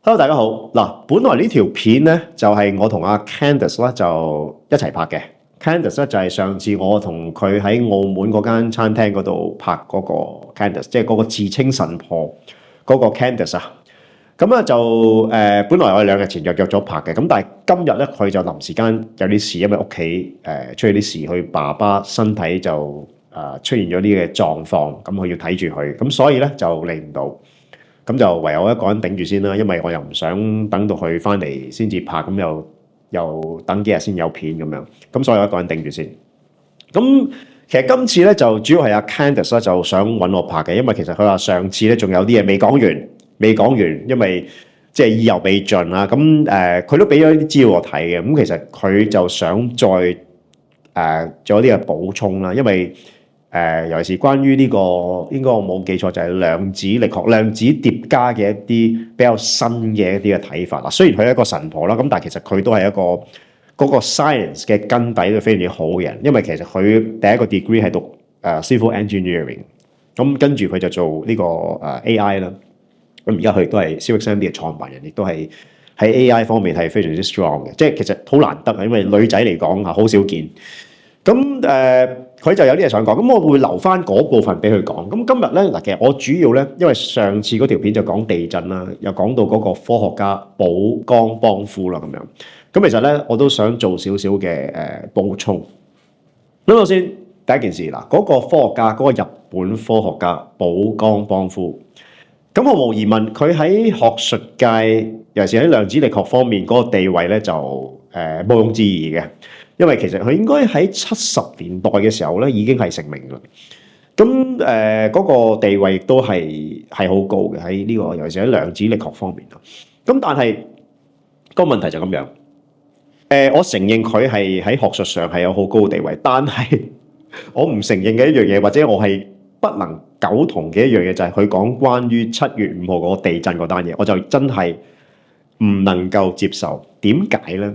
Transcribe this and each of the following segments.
Hello，大家好。嗱，本來呢條片咧就係我同阿 Candice 咧就一齊拍嘅。Candice 咧就係上次我同佢喺澳門嗰間餐廳嗰度拍嗰個 Candice，即係嗰個自稱神婆嗰個 Candice 啊。咁咧就本來我哋2日前約咗拍嘅，咁但係今日咧佢就臨時間有啲事，因為屋企出現啲事，佢爸爸身體就出現咗啲嘅狀況，咁佢要睇住佢，咁所以咧就嚟唔到。咁就唯有一個人頂住先啦，因為我又唔想等到佢翻嚟先至拍，咁又等幾日先有片咁樣，咁所以我一個人頂住先。咁其實今次咧就主要係阿 Candice 咧就想揾我拍嘅，因為其實佢話上次咧仲有啲嘢未講完，因為即係意猶未盡啦。咁佢都俾咗啲資料我睇嘅，咁其實佢就想再做一啲嘅補充啦，因為尤其是關於呢個，應該我冇記錯就係量子力學、量子疊加嘅一啲比較新嘅一啲嘅睇法啦。雖然佢係一個神婆啦，咁但係其實佢都係一個嗰個 science 嘅根底都非常之好嘅人，因為其實佢第一個 degree 係讀civil engineering，咁跟住佢就做呢個AI 啦。咁而家佢亦都係 CivicMD 嘅創辦人，亦都係喺 AI 方面係非常之 strong 嘅，即係其實好難得，因為女仔嚟講好少見。咁佢就有啲嘢想講，咁我會留翻嗰部分俾佢講。咁今日咧嗱，其實我主要咧，因為上次嗰條片就講地震啦，又講到嗰個科學家寶江邦夫啦咁樣。咁其實咧，我都想做少少嘅補充。咁首先第一件事嗱，嗰個科學家，嗰個日本科學家寶江邦夫，咁毫無疑問，佢喺學術界，尤其是喺量子力學方面嗰個地位咧，就毋庸置疑嘅。因為其實佢應該喺70年代嘅時候咧已經係成名啦。咁嗰個地位亦都係好高嘅喺呢個，尤其是喺量子力學方面啊。咁但係個問題就咁樣。我承認佢係喺學術上係有好高嘅地位，但係我唔承認嘅一樣嘢，或者我係不能苟同嘅一樣嘢，就係佢講關於7月5號嗰個地震嗰單嘢，我就真係唔能夠接受。點解咧？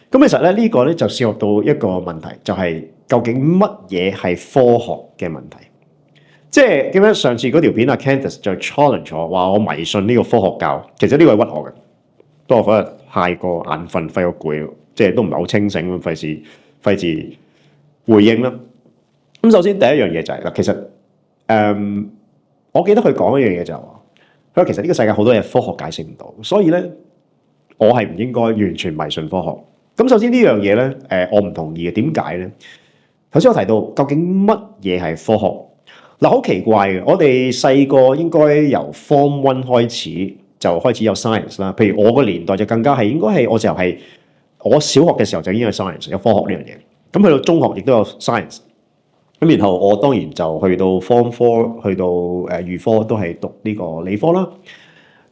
咁其實咧呢個咧就涉及到一個問題，就係究竟乜嘢係科學嘅問題？即係點解上次嗰條片阿 Candice 就 challenge 我話我迷信呢個科學教，其實呢個係屈我嘅。不過嗰日太過眼瞓，費過攰，即係都唔係好清醒，費事回應啦。咁首先第一樣嘢就係啦，其實我記得佢講一樣嘢就係話，佢話其實呢個世界好多嘢科學解釋唔到，所以咧我係唔應該完全迷信科學。咁首先呢樣嘢咧，我唔同意嘅。點解咧？頭先我提到究竟乜嘢係科學？嗱，好奇怪嘅。我哋細個應該由 Form 1開始就開始有 science 啦。譬如我個年代就更加係應該係我就係我小學嘅時候就已經有 science 有科學呢樣嘢。咁去到中學亦都有 science。咁然後我當然就去到 Form 4，去到預科都係讀呢個理科啦。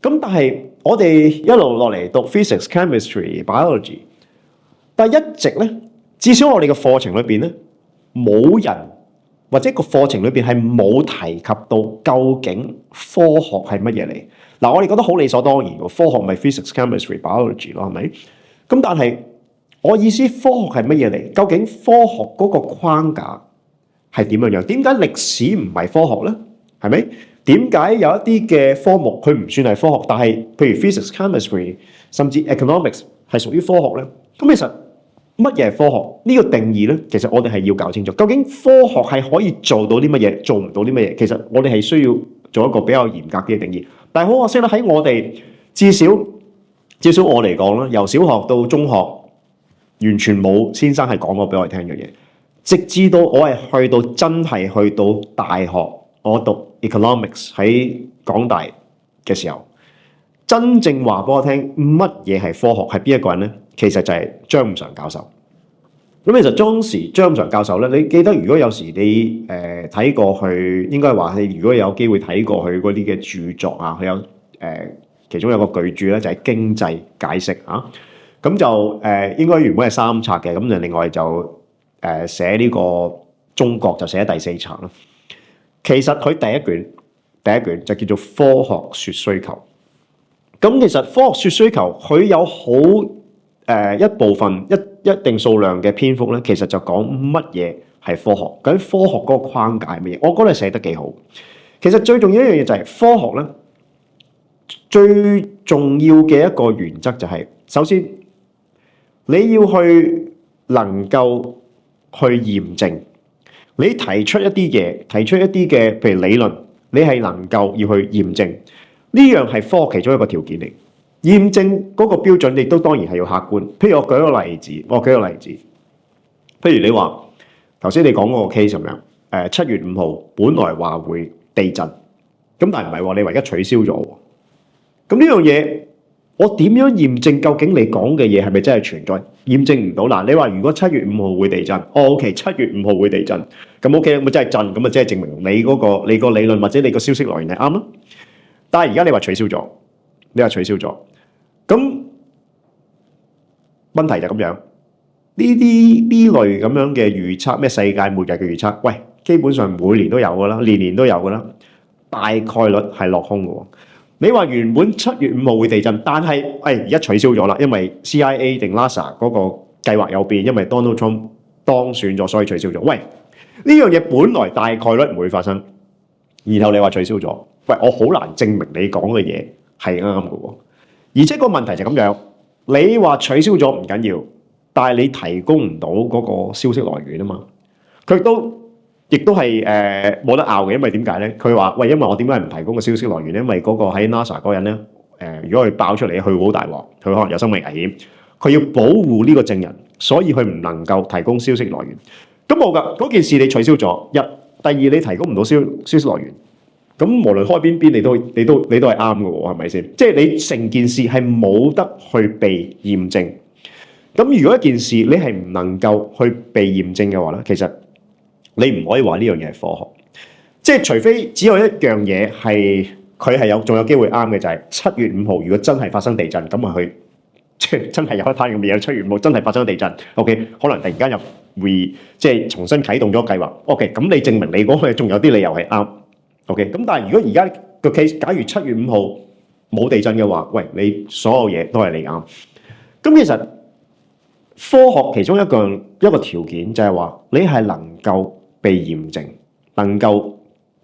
咁但係我哋一路落嚟讀 physics、chemistry、biology。但係一直咧，至少我哋嘅課程裏邊咧，冇人或者個課程裏邊係冇提及到究竟科學係乜嘢嚟。嗱，我哋覺得好理所當然喎，科學咪 physics、chemistry、biology 咯，係咪？咁但係我意思，科學係乜嘢嚟？究竟科學嗰個框架係點樣樣？點解歷史唔係科學咧？係咪？點解有一啲嘅科目佢唔算係科學，但係譬如 physics、chemistry 甚至 economics 係屬於科學咧？咁其實乜嘢係科學？呢個定義咧，其實我哋係要搞清楚。究竟科學係可以做到啲乜嘢，做唔到啲乜嘢？其實我哋係需要做一個比較嚴格嘅定義。但係好可惜啦，喺我哋至少我嚟講啦，由小學到中學，完全冇先生係講過俾我哋聽嘅嘢。直至到我係去到真係去到大學，我讀 economics 喺港大嘅時候，真正話俾我聽乜嘢係科學係邊一個人咧？其實就係張五常教授。咁其實當時張五常教授咧，你記得如果有時你睇過佢，應該話你如果有機會睇過佢嗰啲嘅著作啊，佢有其中有個巨著咧就係經濟解釋啊。咁就應該原本係3冊嘅，咁就另外就寫呢個中國就寫第4冊啦。其實佢第一卷就叫做科學說需求。咁其實科學說需求佢有好一部分一定數量嘅篇幅咧，其實就講乜嘢係科學，究竟科學嗰個框架係乜嘢？我覺得寫得幾好。其實最重要一樣嘢就係科學咧，最重要嘅一個原則就係，首先你要去能夠去驗證，你提出一啲嘢，提出一啲嘅譬如理論，你係能夠要去驗證，呢樣係科學其中一個條件嚟。驗證嗰個標準，亦都當然係要客觀。譬如我舉個例子，譬如你話頭先你講嗰個 case 咁樣，7月5號本來話會地震，咁但係唔係喎，你話而家取消咗喎。咁呢樣嘢，我點樣驗證究竟你講嘅嘢係咪真係存在？驗證唔到嗱。你話如果7月5號會地震，OK， 7月5號會地震，咁 OK， 咁真係震，咁啊即係證明你嗰個理論或者你個消息來源係啱啦。但係而家你話取消咗，咁問題就咁樣。呢類咁樣嘅預測，咩世界末日嘅預測，喂，基本上每年都有噶啦，年年都有噶啦，大概率係落空嘅喎。你話原本7月5號會地震，但係而家取消咗啦，因為 CIA 定 NASA 嗰個計劃有變，因為 Donald Trump 當選咗，所以取消咗。喂，呢樣嘢本來大概率唔會發生，然後你話取消咗，喂，我好難證明你講嘅嘢係啱嘅喎。而且個問題就咁樣，你話取消咗唔緊要，但係你提供唔到嗰個消息來源啊嘛，佢亦都係冇得拗嘅，因為點解咧？佢話喂，因為我點解唔提供個消息來源？因為嗰個喺 NASA 嗰人咧，如果佢爆出嚟，佢好大鑊，佢可能有生命危險，佢要保護呢個證人，所以佢唔能夠提供消息來源。咁冇㗎，嗰件事你取消咗，第二你提供唔到消息來源，咁無論開邊你都係啱嘅喎，係咪先？即係你成件事係冇得去被驗證。咁如果一件事你係唔能夠去被驗證嘅話咧，其實你唔可以話呢樣嘢係科學，即係除非只有一樣嘢係佢係仲有機會啱嘅，就係7月5號如果真係發生地震，咁啊佢即係真係有一攤咁嘅嘢，7月5號真係發生地震 ，OK， 可能突然間又即係重新啟動咗計劃 ，OK， 咁你證明你嗰個仲有啲理由係啱 ，OK， 咁但係如果而家個 case 假如7月5號冇地震嘅話，喂，你所有嘢都係你啱，咁其實科學其中一個條件就係話你係能夠被驗證，能夠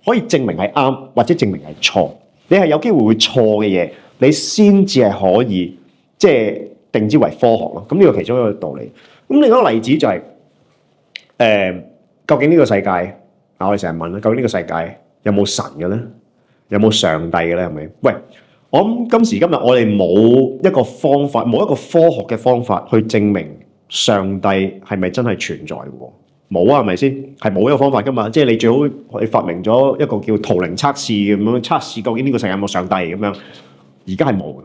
可以證明係啱或者證明係錯，你係有機會會錯嘅嘢，你先至係可以即係定之為科學咯。咁呢個其中一個道理。咁另一個例子就係究竟呢個世界我哋成日問啦，究竟呢個世界有冇神嘅咧？有冇上帝嘅咧？係咪？喂，我諗今時今日我哋冇一個方法，冇一個科學嘅方法去證明上帝係咪真係存在嘅？冇啊，係咪先？係冇一個方法噶嘛。即係你最好去發明咗一個叫圖靈測試咁樣測試究竟呢個世界有冇上帝咁樣。而家係冇嘅。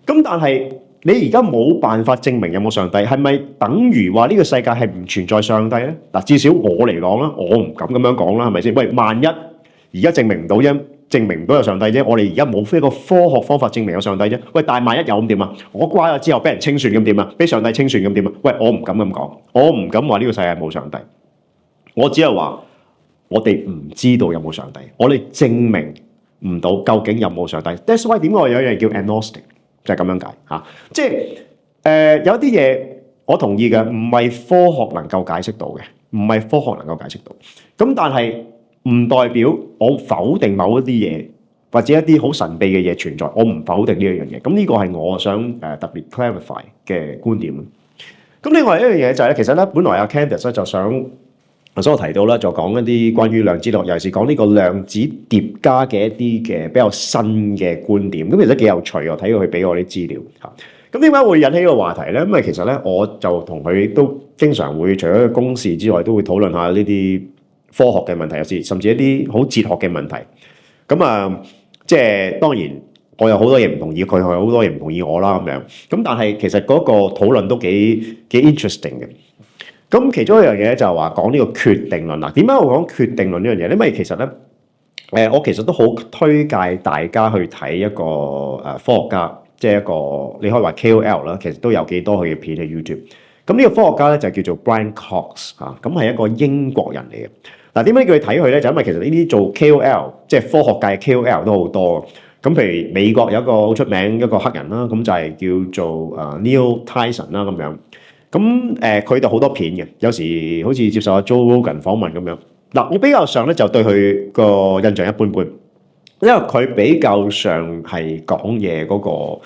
咁但係你而家冇辦法證明有冇上帝，係咪等於話呢個世界係唔存在上帝咧？嗱，至少我嚟講啦，我唔敢咁樣講啦，係咪先？喂，萬一而家證明唔到啫，證明唔到有上帝啫。我哋而家冇一個科學方法證明有上帝啫。喂，但係萬一有咁點啊？我瓜咗之後俾人清算咁點啊？俾上帝清算咁點啊？喂，我唔敢咁講，我唔敢話呢個世界冇上帝。我只係話我哋唔知道有冇上帝，我哋證明唔到究竟有冇上帝。That's why 點解我有一樣叫 agnostic， 就係咁樣解嚇。即係有啲嘢我同意嘅，唔係科學能夠解釋到嘅，唔係科學能夠解釋到。咁但係唔代表我否定某一啲嘢，或者一啲好神秘嘅嘢存在，我唔否定呢一樣嘢。咁呢個係我想特別 clarify 嘅觀點。咁另外一樣嘢就係咧，其實咧本來阿 Candice 咧就想。所以我提到咧，就講一啲關於量子力學，尤其是講呢個量子疊加嘅一啲嘅比較新嘅觀點。咁其實幾有趣，我睇過佢俾我啲資料嚇。咁點解會引起呢個話題咧？因為其實咧，我就同佢都經常會除咗公事之外，都會討論下呢啲科學嘅問題，有時甚至一啲好哲學嘅問題。咁啊，即係當然我有好多嘢唔同意佢，佢有好多嘢唔同意我啦咁樣。咁但係其實嗰個討論都幾 interesting 嘅。咁其中一樣嘢就係話講呢個決定論啦。點解我講決定論呢樣嘢？因為其實咧，我其實都好推介大家去睇一個科學家，即係一個你可以話 KOL 啦。其實都有幾多佢嘅片喺 YouTube。咁呢個科學家咧就叫做 Brian Cox 嚇，咁係一個英國人嚟嘅。嗱，點解叫佢睇佢咧？就因為其實呢啲做 KOL，即係科學界 KOL 都好多。咁譬如美國有一個好出名一個黑人啦，咁就係叫做Neil Tyson 啦咁樣。咁佢就好多片嘅，有時好似接受阿 Joe Rogan 訪問咁樣。嗱，我比較上咧就對佢個印象一般般。因為佢比較上係講嘢嗰個，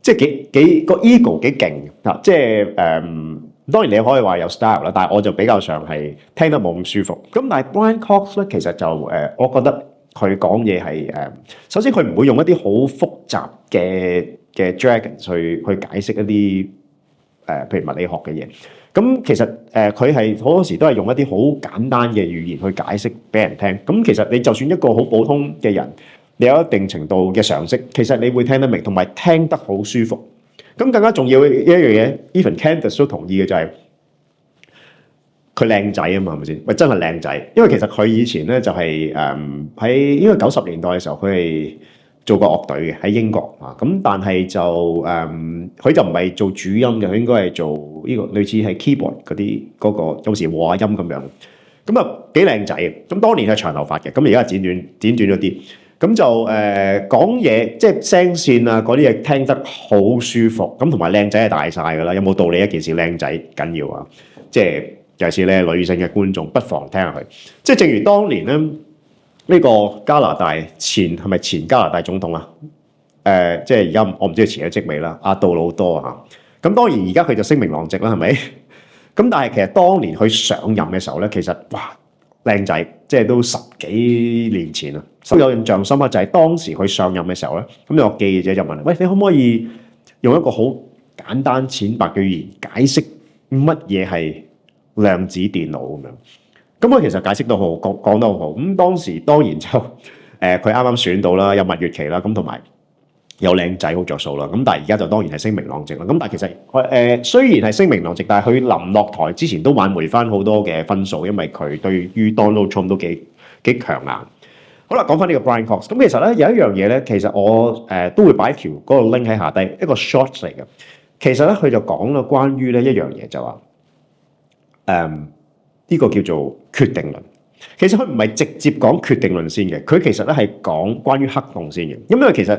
即係幾個 ego 幾勁啊！即係當然你可以話有 style 啦，但係我就比較上係聽得冇咁舒服。咁但係 Brian Cox 咧，其實就我覺得佢講嘢係首先佢唔會用一啲好複雜嘅 jargon 去解釋一啲譬如物理學嘅嘢。咁其實佢係好多時都係用一啲好簡單嘅語言去解釋俾人聽。咁其實你就算一個好普通嘅人，你有一定程度嘅常識，其實你會聽得明，同埋聽得好舒服。咁更加重要嘅一樣嘢 ，even Candace 都同意嘅就係佢靚仔啊嘛，係咪先？喂，真係靚仔，因為其實佢以前咧就係喺應該90年代嘅時候，佢係做過樂隊嘅喺英國啊。咁但係就佢就唔係做主音嘅，佢應該係做呢個類似係 keyboard 嗰啲嗰個有時和下音咁樣。咁啊幾靚仔嘅。咁當年係長頭髮嘅，咁而家剪短咗啲。咁就講嘢，即係聲線啊嗰啲嘢聽得好舒服，咁同埋靚仔係大晒㗎啦，有冇道理一件事靚仔緊要啊？即係尤其是咧女性嘅觀眾，不妨聽下佢。即係正如當年咧，呢個加拿大係咪前加拿大總統啊？即係而家我唔知佢辭咗職未啦，阿杜魯多啊。咁當然而家佢就聲名狼藉啦，係咪？咁但係其實當年佢上任嘅時候咧，其實哇靚仔，即係都10幾年前啦。都有印象深刻就係當時佢上任嘅時候咧，咁有個記者就問：喂，你可唔可以用一個好簡單淺白嘅語言解釋乜嘢係量子電腦咁樣？咁佢其實解釋得好，講得好好。咁當時當然就佢啱啱選到啦，有蜜月期啦，咁同埋有靚仔好着數啦。咁但係而家就當然係聲名狼藉啦。咁但係其實雖然係聲名狼藉，但係佢臨落台之前都挽回翻好多嘅分數，因為佢對於 Donald Trump 都幾強硬。好啦，講翻呢個 Brian Cox。咁其實咧有一樣嘢咧，其實我都會擺條嗰個 link 喺下低，一個 short 嚟嘅。其實咧佢就講啦，關於咧一樣嘢就話呢個叫做決定論。其實佢唔係直接講決定論先嘅，佢其實咧係講關於黑洞先嘅。因為其實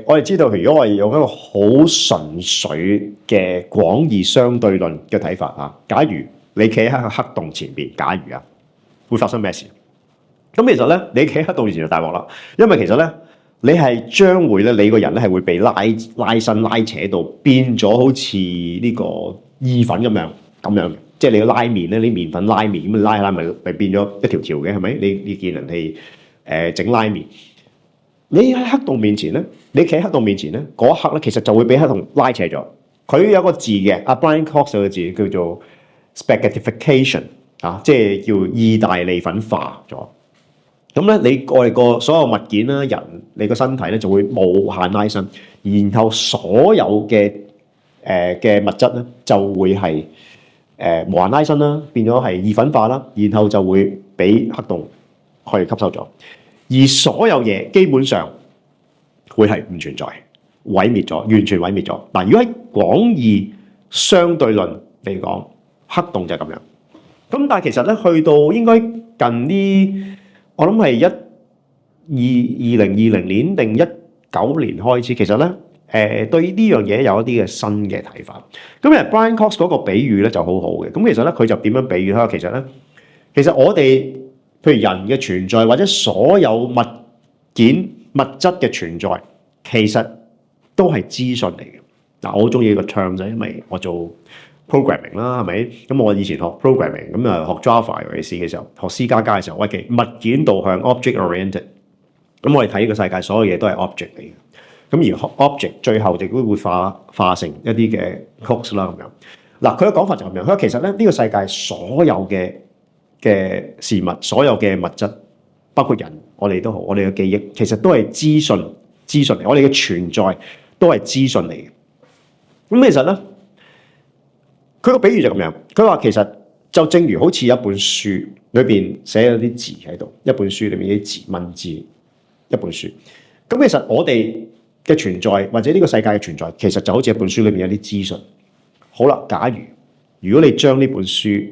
我哋知道，如果我哋用一個好純粹嘅廣義相對論嘅睇法啊，假如你企喺個黑洞前邊，假如啊，會發生咩事？咁其實咧，你企喺黑洞前就大鑊啦，因為其實咧，你係將會咧，你個人咧係會被拉伸拉扯到變咗好似呢個意粉咁樣，即係你個拉麵咧，你麵粉拉麵咁拉咪變咗一條條嘅，係咪？你見人哋整拉麵，你喺黑洞面前咧，你企喺黑洞面前咧，嗰一刻咧，其實就會俾黑洞拉扯咗。佢有個字嘅，阿 Brian Cox 有個字叫做 spaghettification 啊，即係叫意大利粉化咗。咁咧，我哋個所有物件啦，人你個身體咧就會無限拉伸，然後所有嘅物質咧就會係無限拉伸啦，變咗係意粉化啦，然後就會俾黑洞去吸收咗，而所有嘢基本上會係唔存在，毀滅咗，完全毀滅咗。嗱，如果喺廣義相對論嚟講，黑洞就係咁樣。咁但係其實咧，去到應該近呢。我諗係2020年定19年開始，其實咧對呢樣嘢有一啲嘅新嘅睇法。咁其實 Brian Cox 嗰個比喻咧就好好嘅。咁其實咧佢就點樣比喻咧？其實我哋譬如人嘅存在或者所有物件物質嘅存在，其實都係資訊嚟嘅。嗱，我好中意呢個 term 就因為我做 programming 啦，係咪？咁我以前學 programming，咁啊學 Java 尤其是嘅時候，學 C++ 嘅時候，喂，物件導向 object oriented。咁我哋睇呢個世界所有嘢都係 object 嚟嘅。咁而 object 最後亦都會化成一啲嘅 code 啦咁樣。嗱，佢嘅講法就咁樣。佢話其實咧呢個世界所有嘅事物，所有嘅物質，包括人，我哋都好，我哋嘅記憶，其實都係資訊嚟。我哋嘅存在都係資訊嚟嘅。咁其實咧。佢個比喻就咁樣，佢話其實就正如好似一本書裏邊寫咗啲字喺度，一本書裏面啲字文字，一本書。咁其實我哋嘅存在或者呢個世界嘅存在，其實就好似一本書裏面有啲資訊。好啦，假如果你將呢本書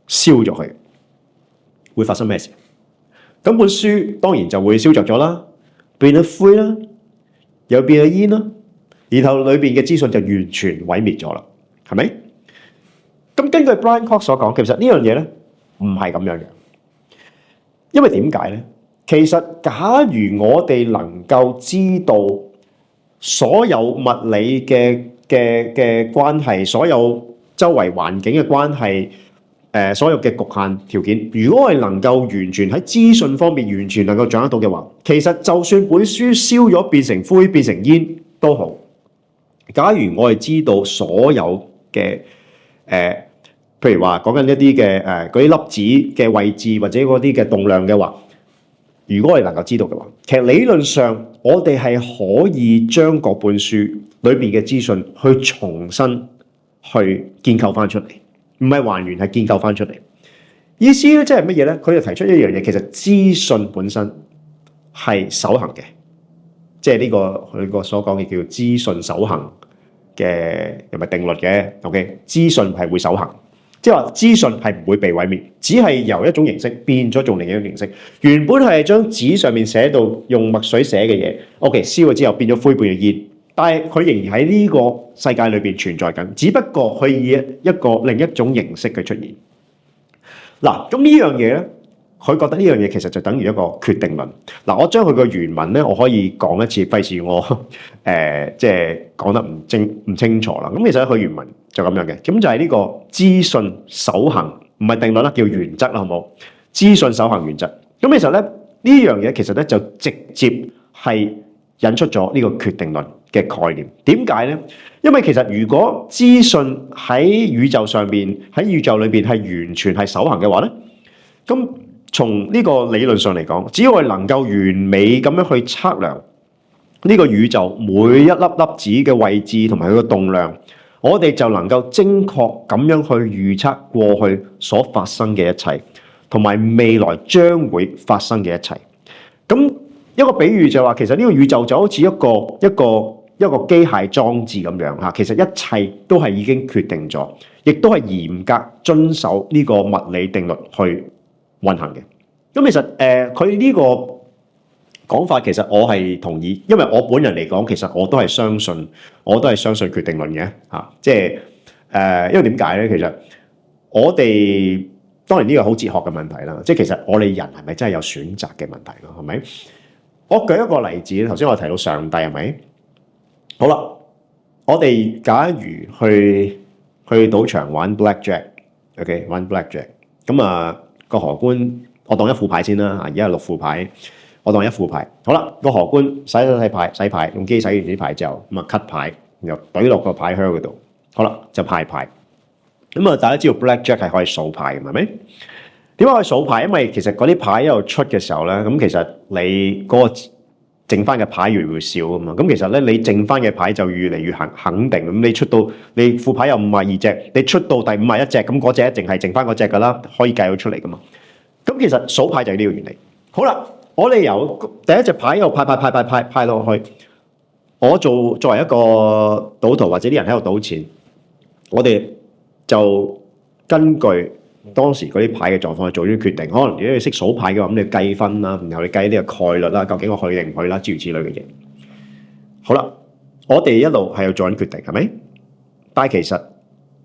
燒咗去，會發生咩事？咁本書當然就會燒着咗啦，變咗灰啦，又變咗煙啦，然後裏邊嘅資訊就完全毀滅咗啦，係咪？咁根據 Brian Cox 所講，其實呢樣嘢咧唔係咁樣嘅，因為點解咧？其實假如我哋能夠知道所有物理嘅關係，所有周圍環境嘅關係，所有嘅局限條件，如果我哋能夠完全喺資訊方面完全能夠掌握到嘅話，其實就算本書燒咗變成灰變成煙都好。假如我哋知道所有嘅譬如話講緊一啲嘅嗰啲粒子嘅位置或者嗰啲嘅動量嘅話，如果我哋能夠知道嘅話，其實理論上我哋係可以將嗰本書裏邊嘅資訊去重新去建構翻出嚟，唔係還原，係建構翻出嚟。意思咧即係乜嘢咧？佢就提出一樣嘢，其實資訊本身係守恆嘅，即係呢個佢個所講嘅叫資訊守恆嘅又咪定律嘅。OK， 資訊係會守恆，即係話資訊係唔會被毀滅，只係由一種形式變咗做另一種形式。原本係將紙上面寫到用墨水寫嘅嘢 ，OK， 燒咗之後變咗灰變咗煙，但係佢仍然喺呢個世界裏邊存在緊，只不過佢以一個另一種形式嘅出現。嗱，咁呢樣嘢咧，佢覺得呢樣嘢其實就等於一個決定論。嗱，我將佢個原文咧，我可以講一次，費事我即係講得唔清楚啦。咁其實佢原文就咁樣嘅，咁就係呢個資訊守恆，唔係定律啦，叫原則啦，好冇？資訊守恆原則。咁其實咧呢樣嘢其實咧就直接係引出咗呢個決定論嘅概念。點解咧？因為其實如果資訊喺宇宙上邊，喺宇宙裏邊係完全係守恆嘅話咧，咁從呢個理論上嚟講，只要我哋能夠完美咁樣去測量呢個宇宙每一粒粒子嘅位置同埋佢嘅動量，我哋就能夠精確咁樣去預測過去所發生嘅一切，同埋未來將會發生嘅一切。咁一個比喻就係話，其實呢個宇宙就好似一個機械裝置咁樣嚇，其實一切都係已經決定咗，亦都係嚴格遵守呢個物理定律去運行嘅。咁其實佢呢個講法其實我係同意，因為我本人嚟講，其實我都係相信決定論嘅嚇。即係因為點解咧？其實我哋當然呢個好哲學嘅問題啦，即係其實我哋人係咪真係有選擇嘅問題咯？係咪？我舉一個例子，頭先我提到上帝係咪？好啦，我哋假如去賭場玩 blackjack，OK， 玩 blackjack， 咁個荷官，我當一副牌先啦，而家係6副牌，我當一副牌。好啦，個荷官洗牌，用機洗完啲牌之後，咁cut牌，然後懟落個牌盒嗰度，好啦，就派牌。咁大家知道 blackjack 係可以數牌嘅，係咪？點解可以數牌？因為其實嗰啲牌一路出嘅時候咧，咁其實你嗰個剩翻嘅牌越嚟越少啊嘛。咁其實咧，你剩翻嘅牌就越嚟越肯定。咁你出到你副牌有52隻，你出到第51隻，咁嗰隻一定係剩翻嗰隻噶啦，可以計到出嚟噶嘛。咁其實數牌就係呢個原理。好啦，我哋由第一隻牌又派落去。我作為一個賭徒或者啲人喺度賭錢，我哋就根據當時嗰啲牌嘅狀況去做啲決定。可能如果你識數牌嘅話，咁你計分啦，然後你計呢個概率啦，究竟我去定唔去啦，諸如此類嘅嘢。好啦，我哋一路係要做緊決定，係咪？但係其實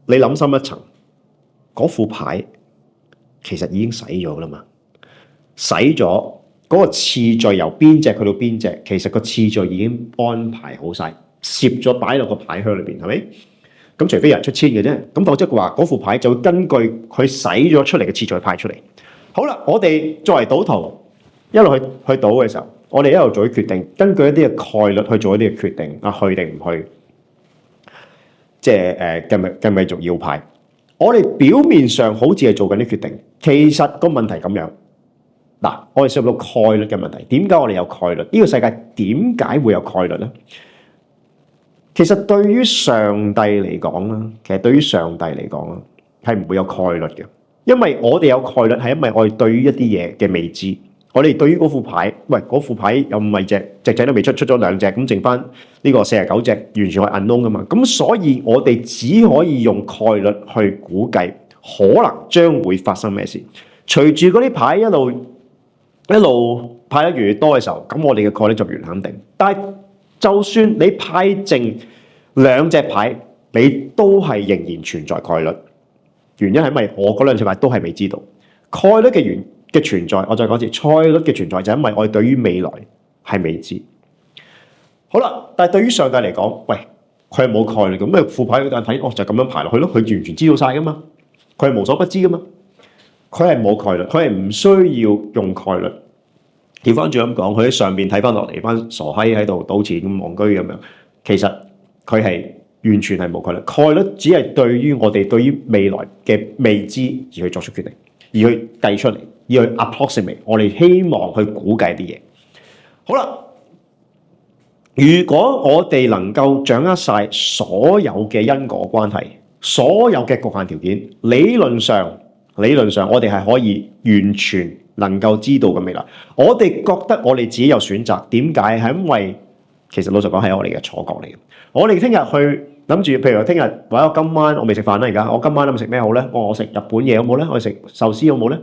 你諗深一層，嗰副牌其實已經洗咗啦嘛，洗咗嗰個次序由邊隻去到邊隻，其實個次序已經安排好晒，攝咗擺落個牌箱裏邊，係咪？咁除非有人出千嘅啫，咁否則嘅話，嗰副牌就會根據佢洗咗出嚟嘅次序派出嚟。好啦，我哋作為賭徒，一路去賭嘅時候，我哋一路做啲決定，根據一啲嘅概率去做一啲嘅決定，去定唔去，即係繼唔繼續要牌。我哋表面上好似係做緊啲決定，其實個問題咁樣。嗱，我哋涉及到概率嘅問題，點解我哋有概率？呢個世界點解會有概率咧？其實對於上帝嚟講啦，係唔會有概率嘅，因為我哋有概率係因為我哋對於一啲嘢嘅未知，我哋對於嗰副牌，嗰副牌有50隻，隻仔都未出咗2隻，咁剩翻呢個49隻，完全係 unknown 噶嘛，咁所以我哋只可以用概率去估計可能將會發生咩事。隨住嗰啲牌一路派得越嚟越多嘅時候，咁我哋嘅概率就越肯定。但係就算你派剩2隻牌，你都係仍然存在概率。原因係因為我嗰2隻牌都係未知道。概率嘅嘅存在，我再講一次，概率嘅存在就係因為我哋對於未來係未知。好啦，但係對於上帝嚟講，喂，佢係冇概率咁，咩副牌嗰陣睇，就咁樣排落去咯，佢完全知道晒噶嘛，佢係無所不知噶嘛，佢係冇概率，佢係唔需要用概率。調翻轉咁講，佢喺上邊睇翻落嚟，班傻閪喺度賭錢咁戇居咁樣，其實佢係完全係冇概率。概率只係對於我哋對於未來嘅未知而去作出決定，而去計出嚟，而去 approximate， 我哋希望去估計啲嘢。好啦，如果我哋能夠掌握晒所有嘅因果關係，所有嘅局限條件，理論上我哋係可以完全能夠知道嘅未來。我哋覺得我哋自己有選擇，點解？係因為其實老實講係我哋嘅錯覺嚟嘅。我哋聽日去諗住，譬如話聽日或者我今晚我未食飯啦，而家我今晚諗食咩好咧？我食日本嘢好冇咧？我食壽司好冇咧？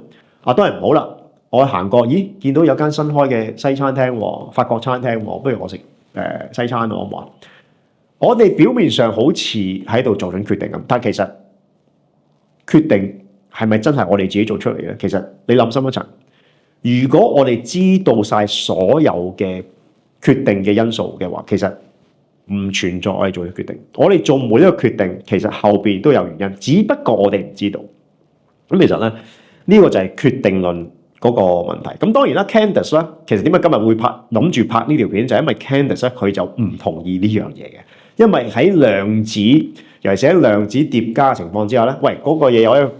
當然唔好啦。我行過，咦，見到有間新開嘅西餐廳喎，法國餐廳喎，不如我食西餐咯，好唔好啊？我哋表面上好似喺度做緊決定咁，但其實決定係咪真係我哋自己做出嚟嘅？其實你諗深一層，如果我哋知道晒所有嘅決定嘅因素嘅話，其實唔存在我哋做嘅決定。我哋做每一個決定，其實後邊都有原因，只不過我哋唔知道。咁其實咧，呢個就係決定論嗰個問題。咁當然啦 ，Candace 啦，其實點解今日會諗住拍呢條片，就係因為 Candace 咧佢就唔同意呢樣嘢嘅。因為喺量子，尤其是喺量子疊加嘅情況之下咧，喂，嗰個嘢有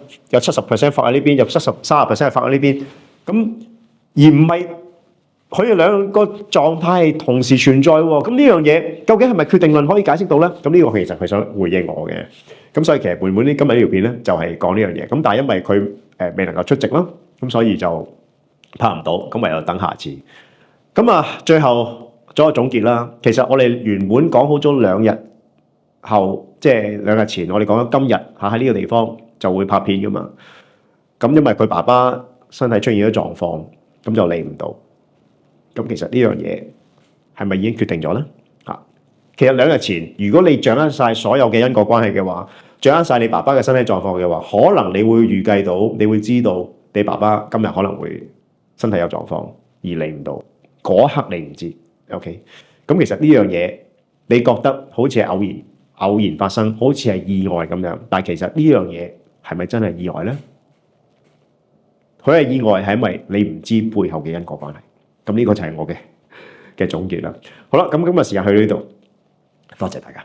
70% 發喺呢邊，有30% 發喺呢邊，咁而唔係佢哋兩個狀態同時存在喎。咁呢樣嘢究竟係咪決定論可以解釋到咧？咁呢個其實佢想回應我嘅。咁所以其實妹妹呢今日呢條片咧就係講呢樣嘢。咁但係因為佢未能夠出席啦，咁所以就拍唔到，咁唯有等下次。咁啊，最後做個總結啦。其實我哋原本講好咗2日後，即係2日前，我哋講咗今日喺呢個地方就會拍片噶嘛。咁因為佢爸爸身體出現咗狀況，咁就嚟唔到。咁其實呢樣嘢係咪已經決定咗咧？其實2日前，如果你掌握晒所有嘅因果關係嘅話，掌握晒你爸爸嘅身體狀況嘅話，可能你會預計到，你會知道你爸爸今日可能會身體有狀況而嚟唔到。嗰一刻你唔知 ，OK？ 咁其實呢樣嘢你覺得好似係偶然發生，好似係意外咁樣，但係其實呢樣嘢係咪真係意外咧？佢係意外係因為你唔知背後嘅因果關係。咁呢個就係我嘅總結啦。好啦，咁今日時間去到呢度，多謝大家。